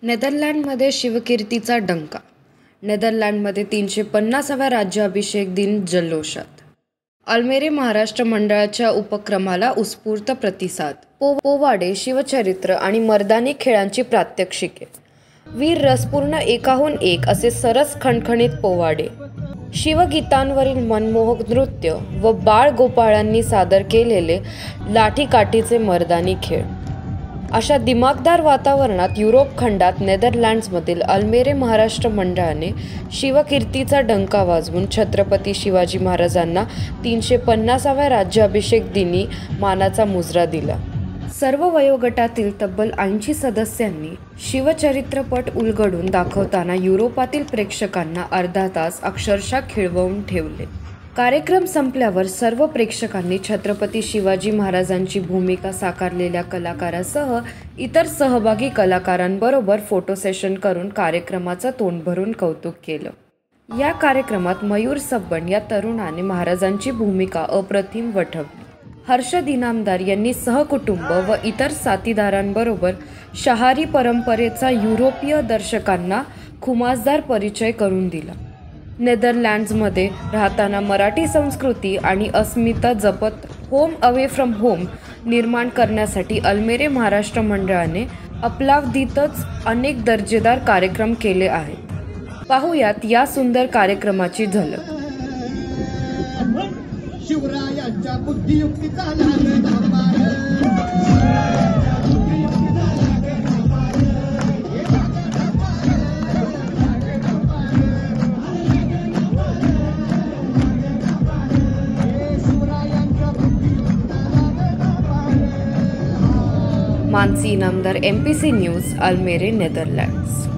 नेदरलँडमध्ये शिवकीर्तीचा डंका. नेदरलँडमध्ये 350व्या राज्याभिषेक दिन जल्लोषात. अल्मेरे महाराष्ट्र मंडळाच्या उपक्रमाला उत्स्फूर्त प्रतिसाद. पोवाडे, शिवचरित्र आणि मर्दानी खेळांची प्रात्यक्षिके. वीर रसपूर्ण एकाहून एक असे सरस खणखणीत पोवाडे, शिवगीतांवरील मनमोहक नृत्य व बाळ गोपाळांनी सादर केलेले लाठीकाठीचे मर्दानी खेळ. अशा दिमागदार वातावरणात युरोप खंडात नेदरलँड्समधील अल्मेरे महाराष्ट्र मंडळाने शिवकीर्तीचा डंका वाजवून छत्रपती शिवाजी महाराजांना 350व्या राज्याभिषेक दिनी मानाचा मुजरा दिला. सर्व वयोगटातील तब्बल 80 सदस्यांनी शिवचरित्रपट उलगडून दाखवताना युरोपातील प्रेक्षकांना अर्धा तास अक्षरशः खिळवून ठेवले. कार्यक्रम संपल्यावर सर्व प्रेक्षकांनी छत्रपती शिवाजी महाराजांची भूमिका साकारलेल्या कलाकारासह इतर सहभागी कलाकारांबरोबर फोटो सेशन करून कार्यक्रमाचं तोंड भरून कौतुक केलं. या कार्यक्रमात मयूर सब्बण या तरुणाने महाराजांची भूमिका अप्रतिम वठवली. हर्षद इनामदार यांनी सहकुटुंब व इतर साथीदारांबरोबर शहारी परंपरेचा युरोपीय दर्शकांना खुमासदार परिचय करून दिला. नेदरलँड्समध्ये राहताना मराठी संस्कृती आणि अस्मिता जपत होम अवे फ्रॉम होम निर्माण करण्यासाठी अल्मेरे महाराष्ट्र मंडळाने अल्पावधीतच अनेक दर्जेदार कार्यक्रम केले आहेत. पाहुयात या सुंदर कार्यक्रमाची झलक. शिवरायांच्या बुद्धियुक्तीचा Mansi Inamdar, MPC news, Almere, Netherlands.